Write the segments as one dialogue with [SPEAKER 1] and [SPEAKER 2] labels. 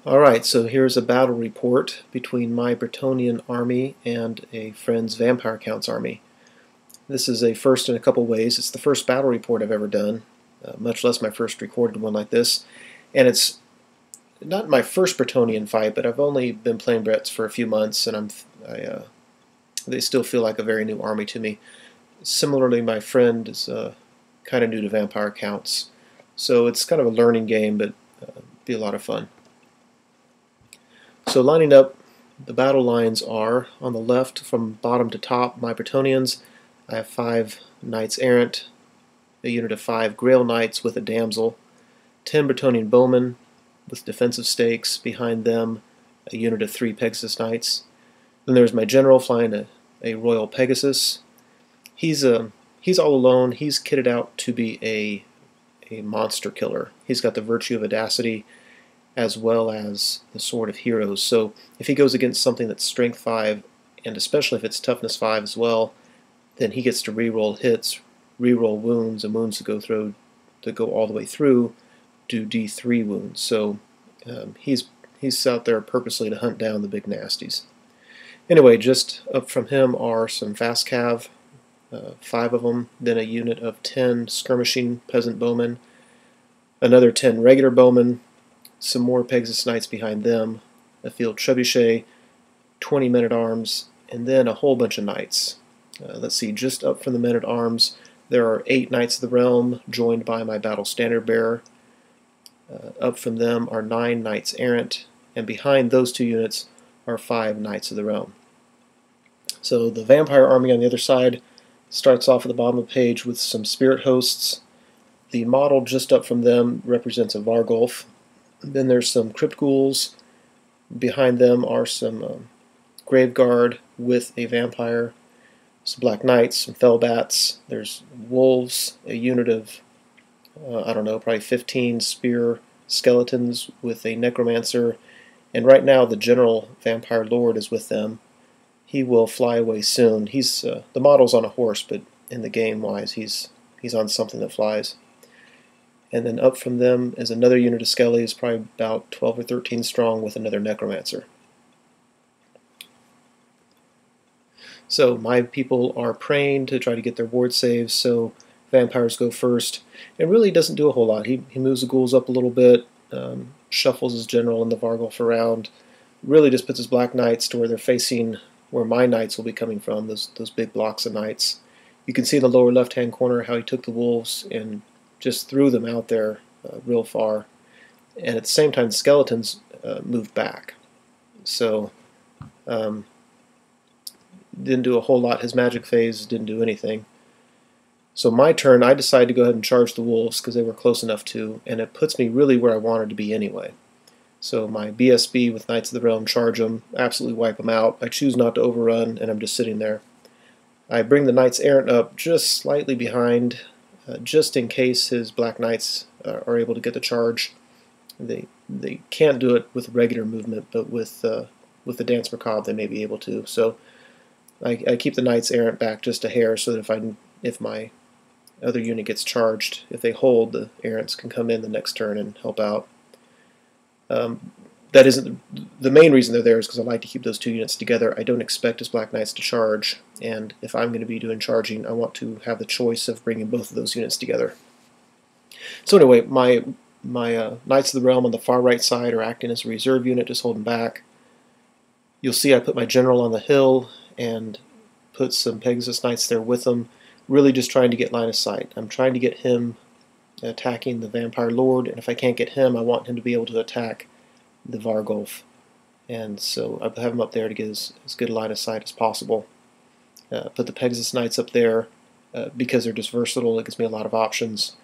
[SPEAKER 1] Alright, so here's a battle report between my Bretonnian army and a friend's Vampire Count's army. This is a first in a couple ways. It's the first battle report I've ever done, much less my first recorded one like this. And it's not my first Bretonnian fight, but I've only been playing Brets for a few months, and they still feel like a very new army to me. Similarly, my friend is kind of new to Vampire Counts, so it's kind of a learning game, but be a lot of fun. So lining up, the battle lines are on the left from bottom to top, my Bretonnians. I have 5 Knights Errant, a unit of 5 Grail Knights with a Damsel, 10 Bretonnian Bowmen with defensive stakes, behind them a unit of 3 Pegasus Knights. Then there's my general flying a Royal Pegasus. He's all alone. He's kitted out to be a monster killer. He's got the Virtue of Audacity as well as the Sword of Heroes. So if he goes against something that's Strength 5, and especially if it's Toughness 5 as well, then he gets to reroll hits, reroll wounds, and wounds that go all the way through do D3 wounds. So he's out there purposely to hunt down the big nasties. Anyway, just up from him are some Fast Cav, 5 of them, then a unit of 10 Skirmishing Peasant Bowmen, another 10 regular Bowmen, some more Pegasus Knights behind them, a field Trebuchet, 20 Men-at-Arms, and then a whole bunch of Knights. Let's see, just up from the Men-at-Arms, there are 8 Knights of the Realm, joined by my Battle Standard Bearer. Up from them are 9 Knights Errant, and behind those 2 units are 5 Knights of the Realm. So the Vampire army on the other side starts off at the bottom of the page with some Spirit Hosts. The model just up from them represents a Vargulf. Then there's some Crypt Ghouls. Behind them are some Graveguard with a Vampire, some Black Knights, some Fellbats. There's Wolves, a unit of, I don't know, probably 15 Spear Skeletons with a Necromancer. And right now the General Vampire Lord is with them. He will fly away soon. He's the model's on a horse, but in the game-wise, he's on something that flies. And then up from them is another unit of Skellies, probably about 12 or 13 strong, with another Necromancer. So my people are praying to try to get their ward saves, so Vampires go first. It really doesn't do a whole lot. He moves the ghouls up a little bit, shuffles his general and the Vargulf around, really just puts his Black Knights to where they're facing where my Knights will be coming from, those big blocks of Knights. You can see in the lower left-hand corner how he took the Wolves and just threw them out there real far. And at the same time, the Skeletons moved back. So, didn't do a whole lot. His magic phase didn't do anything. So my turn, I decided to go ahead and charge the Wolves because they were close enough to, and it puts me really where I wanted to be anyway. So my BSB with Knights of the Realm charge them, absolutely wipe them out. I choose not to overrun, and I'm just sitting there. I bring the Knights Errant up just slightly behind, just in case his Black Knights are able to get the charge. They can't do it with regular movement, but with the Dance Macabre they may be able to. So I keep the Knights Errant back just a hair so that if my other unit gets charged, if they hold, the Errants can come in the next turn and help out. That isn't the main reason they're there, is because I like to keep those 2 units together. I don't expect his Black Knights to charge, and if I'm going to be doing charging, I want to have the choice of bringing both of those units together. So anyway, my Knights of the Realm on the far right side are acting as a reserve unit, just holding back. You'll see I put my general on the hill and put some Pegasus Knights there with them, really just trying to get line of sight. I'm trying to get him attacking the Vampire Lord, and if I can't get him, I want him to be able to attack the Vargulf. And so I have him up there to get as good a line of sight as possible. Put the Pegasus Knights up there because they're just versatile. It gives me a lot of options.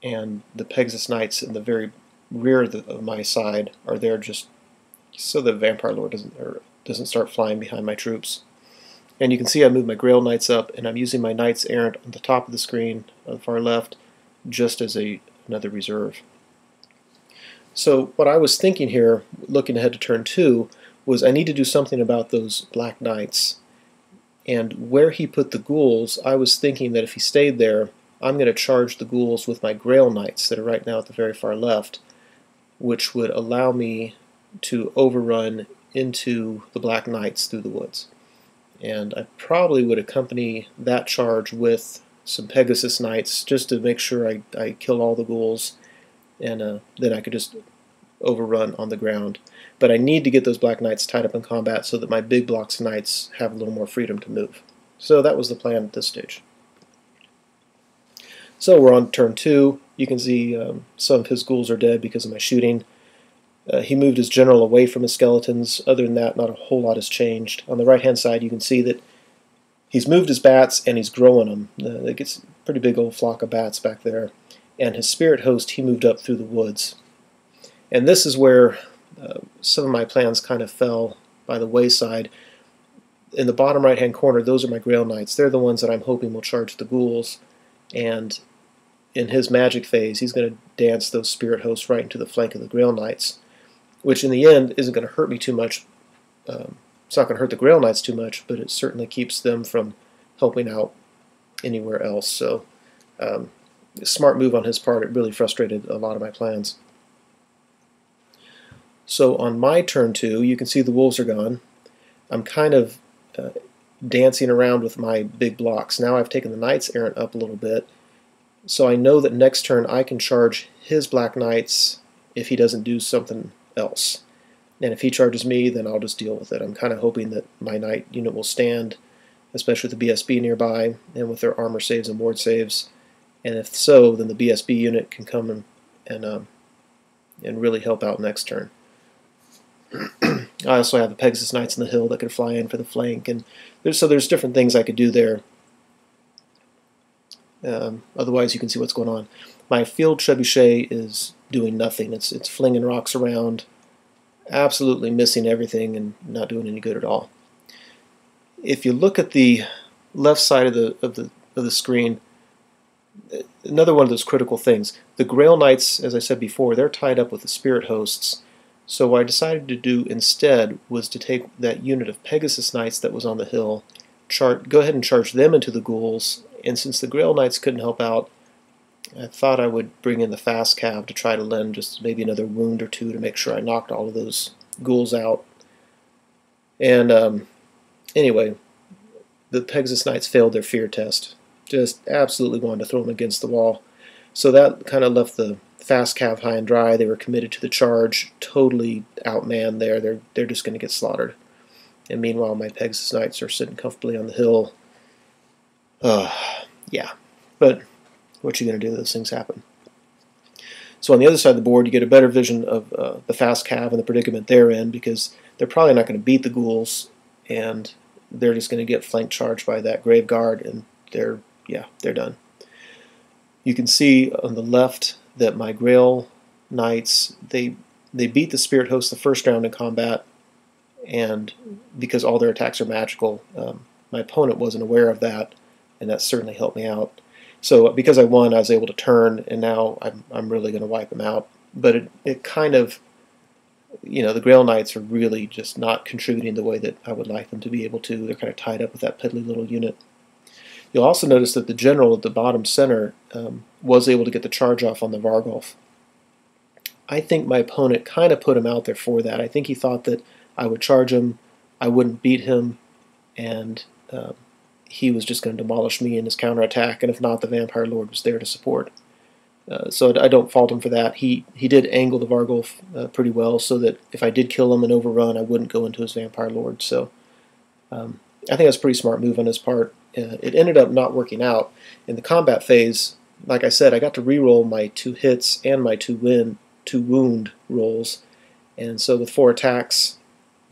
[SPEAKER 1] And the Pegasus Knights in the very rear of my side are there just so the Vampire Lord doesn't start flying behind my troops. And you can see I moved my Grail Knights up, and I'm using my Knights Errant on the top of the screen on the far left just as another reserve. So what I was thinking here, looking ahead to turn 2, was I need to do something about those Black Knights. And where he put the ghouls, I was thinking that if he stayed there, I'm going to charge the ghouls with my Grail Knights that are right now at the very far left. which would allow me to overrun into the Black Knights through the woods. And I probably would accompany that charge with some Pegasus Knights just to make sure I kill all the ghouls, and then I could just overrun on the ground. But I need to get those Black Knights tied up in combat so that my big blocks Knights have a little more freedom to move. So that was the plan at this stage. So we're on turn 2. You can see some of his ghouls are dead because of my shooting. He moved his general away from his skeletons. Other than that, not a whole lot has changed. On the right-hand side, you can see that he's moved his bats and he's growing them. It gets a pretty big old flock of bats back there. And his spirit host, he moved up through the woods. And this is where some of my plans kind of fell by the wayside. In the bottom right-hand corner, those are my Grail Knights. They're the ones that I'm hoping will charge the ghouls. And in his magic phase, he's going to dance those spirit hosts right into the flank of the Grail Knights, which in the end isn't going to hurt me too much. It's not going to hurt the Grail Knights too much, but it certainly keeps them from helping out anywhere else. So, a smart move on his part. It really frustrated a lot of my plans. So on my turn 2, you can see the wolves are gone. I'm kind of dancing around with my big blocks. Now I've taken the Knights Errant up a little bit, so I know that next turn I can charge his Black Knights if he doesn't do something else. And if he charges me, then I'll just deal with it. I'm kind of hoping that my Knight unit will stand, especially with the BSB nearby, and with their armor saves and ward saves. And if so, then the BSB unit can come and really help out next turn. I also have the Pegasus Knights in the hill that could fly in for the flank, and there's different things I could do there. Otherwise, you can see what's going on. My field trebuchet is doing nothing. It's flinging rocks around, absolutely missing everything, and not doing any good at all. If you look at the left side of the screen, another one of those critical things. The Grail Knights, as I said before, they're tied up with the spirit hosts. So what I decided to do instead was to take that unit of Pegasus Knights that was on the hill, go ahead and charge them into the ghouls, and since the Grail Knights couldn't help out, I thought I would bring in the fast cav to try to lend just maybe another wound or two to make sure I knocked all of those ghouls out. And anyway, the Pegasus Knights failed their fear test. Just absolutely wanted to throw them against the wall. So that kind of left the fast cav high and dry. They were committed to the charge, totally outmanned there. They're just going to get slaughtered. And meanwhile, my Pegasus Knights are sitting comfortably on the hill. Yeah, but what you going to do? Those things happen. So on the other side of the board, you get a better vision of the fast cav and the predicament they're in, because they're probably not going to beat the ghouls, and they're just going to get flank charged by that grave guard, and they're done. You can see on the left that my Grail Knights, they beat the Spirit Host the first round in combat, and because all their attacks are magical, my opponent wasn't aware of that, and that certainly helped me out. So because I won, I was able to turn, and now I'm really going to wipe them out. But it kind of, the Grail Knights are really just not contributing the way that I would like them to be able to. They're kind of tied up with that piddly little unit. You'll also notice that the general at the bottom center was able to get the charge off on the Vargulf. I think my opponent kind of put him out there for that. I think he thought that I would charge him, I wouldn't beat him, and he was just going to demolish me in his counterattack, and if not, the Vampire Lord was there to support. So I don't fault him for that. He did angle the Vargulf pretty well, so that if I did kill him and overrun, I wouldn't go into his Vampire Lord. So I think that's a pretty smart move on his part. It ended up not working out. In the combat phase, like I said, I got to re-roll my 2 hits and my 2 wound rolls, and so with 4 attacks,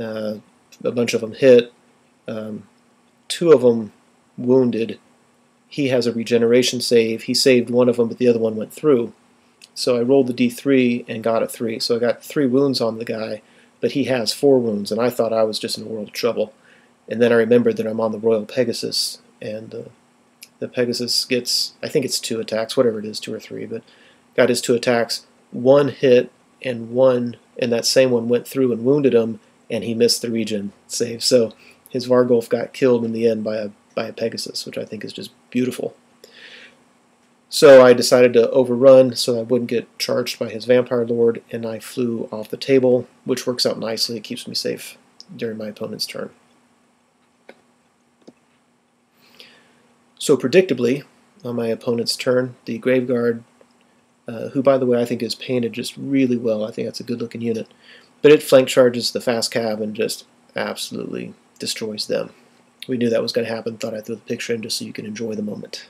[SPEAKER 1] a bunch of them hit, 2 of them wounded. He has a regeneration save. He saved one of them, but the other one went through. So I rolled the d3 and got a 3. So I got 3 wounds on the guy, but he has 4 wounds, and I thought I was just in a world of trouble. And then I remembered that I'm on the Royal Pegasus, and the Pegasus gets, I think it's 2 attacks, whatever it is, 2 or 3, but got his 2 attacks, 1 hit, and that same one went through and wounded him, and he missed the regen save. So his Vargulf got killed in the end by a Pegasus, which I think is just beautiful. So I decided to overrun so I wouldn't get charged by his vampire lord, and I flew off the table, which works out nicely. It keeps me safe during my opponent's turn. So predictably, on my opponent's turn, the Graveguard, who by the way I think is painted just really well, I think that's a good looking unit, but it flank charges the fast cab and just absolutely destroys them. We knew that was going to happen, thought I'd throw the picture in just so you can enjoy the moment.